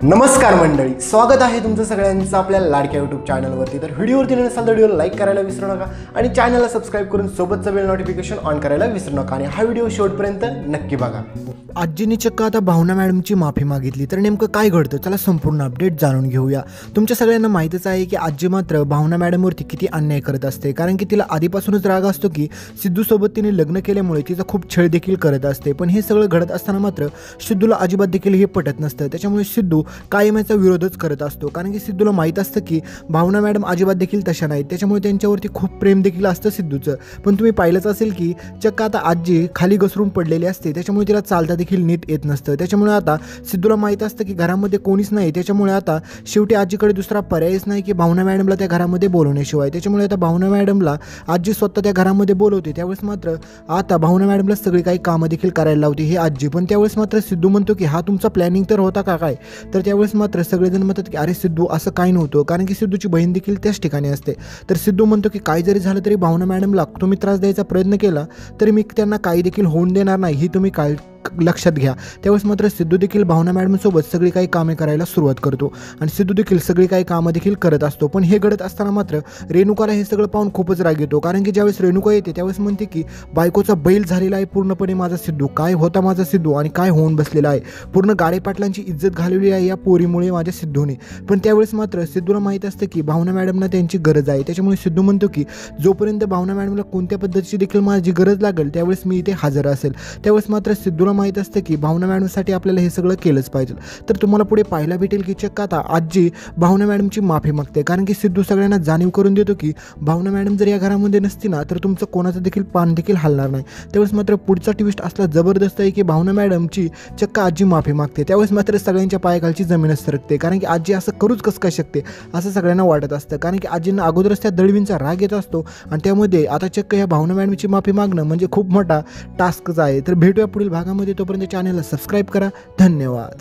नमस्कार मंडळी, स्वागत आहे तुमचं सगळ्यांचं आपल्या लाडक्या यूट्यूब चॅनलवरती। तर व्हिडिओवरती नसाल तर व्हिडिओला लाईक करायला विसरू नका आणि चॅनलला सबस्क्राईब करून सोबतचं बेल नोटिफिकेशन ऑन करायला विसरू नका आणि हा व्हिडिओ शेवटपर्यंत नक्की बघा। आजीने चक्क आता भावना मॅडमची माफी मागितली, तर नेमकं काय घडतं चला संपूर्ण अपडेट जाणून घेऊया। तुमच्या सगळ्यांना माहीतच आहे की आजी मात्र भावना मॅडमवरती किती अन्याय करत असते, कारण की तिला आधीपासूनच राग असतो की सिद्धूसोबत तिने लग्न केल्यामुळे तिचा खूप छळ देखील करत असते। पण हे सगळं घडत असताना मात्र सिद्धूला अजिबात देखील हे पटत नसतं, त्याच्यामुळे सिद्धू कायम याचा विरोधच करत असतो, कारण की सिद्धूला माहीत असतं की भावना मॅडम अजिबात देखील तशा नाहीत, त्याच्यामुळे त्यांच्यावरती खूप प्रेम देखील असतं सिद्धूचं। पण तुम्ही पाहिलंच असेल की चक्क आता आजी खाली घसरून पडलेली असते, त्याच्यामुळे तिला चालता देखील नीट येत नसतं। त्याच्यामुळे आता सिद्धूला माहीत असतं की घरामध्ये कोणीच नाही, त्याच्यामुळे आता शेवटी आजीकडे दुसरा पर्यायच नाही की भावना मॅडमला त्या घरामध्ये बोलवण्याशिवाय। त्याच्यामुळे आता भावना मॅडमला आजी स्वतः त्या घरामध्ये बोलवते। त्यावेळेस मात्र आता भावना मॅडमला सगळी काही कामं देखील करायला लावते ही आजी। पण त्यावेळेस मात्र सिद्धू म्हणतो की हा तुमचा प्लॅनिंग तर होता का काय? तर त्यावेळेस मात्र सगळेजण म्हणतात की अरे सिद्धू असं काही नव्हतं, कारण की सिद्धूची बहीण देखील त्याच ठिकाणी असते। तर सिद्धू म्हणतो की काय जरी झालं तरी भावना मॅडमला तुम्ही त्रास द्यायचा प्रयत्न केला तरी मी त्यांना काही देखील होऊन देणार नाही, ही तुम्ही काय लक्षात घ्या। त्यावेळेस मात्र सिद्धू देखील भावना मॅडमसोबत सगळी काही कामे करायला सुरुवात करतो आणि सिद्धू देखील सगळी काही कामं देखील करत असतो। पण हे घडत असताना मात्र रेणुकाला हे सगळं पाहून खूपच राग येतो, कारण की ज्यावेळेस रेणुका येते त्यावेळेस म्हणते की बायकोचा बैल झालेला आहे पूर्णपणे माझा सिद्धू, काय होता माझा सिद्धू आणि काय होऊन बसलेला आहे, पूर्ण गाडेपाटलांची इज्जत घालवली आहे या पोरीमुळे माझ्या सिद्धूने। पण त्यावेळेस मात्र सिद्धूला माहीत असतं की भावना मॅडमना त्यांची गरज आहे, त्याच्यामुळे सिद्धू म्हणतो की जोपर्यंत भावना मॅडमला कोणत्या पद्धतीची देखील माझी गरज लागेल त्यावेळेस मी इथे हजर असेल। त्यावेळेस मात्र सिद्धूला माहीत असतं की भावना मॅडमसाठी आपल्याला हे सगळं केलंच पाहिजे। तर तुम्हाला पुढे पाहायला भेटेल की चक्क आता आजी भावना मॅडमची माफी मागते, कारण की सिद्धू सगळ्यांना जाणीव करून देतो की भावना मॅडम जर या घरामध्ये नसती ना तर तुमचं कोणाचं देखील पान देखील हलणार नाही। त्यावेळेस मात्र पुढचा ट्विस्ट असला जबरदस्त आहे की भावना मॅडमची चक्क आजी माफी मागते। त्यावेळेस मात्र सगळ्यांच्या पायाखालची जमीनच सरकते, कारण की आजी असं करूच कसं काय शकते असं सगळ्यांना वाटत असतं, कारण की आजींना अगोदरच त्या दळवींचा राग येत असतो आणि त्यामध्ये आता चक्क या भावना मॅडमची माफी मागणं म्हणजे खूप मोठा टास्कच आहे। तर भेटूया पुढील भागामध्ये, तोपर्यंत चॅनलला सबस्क्राईब करा। धन्यवाद।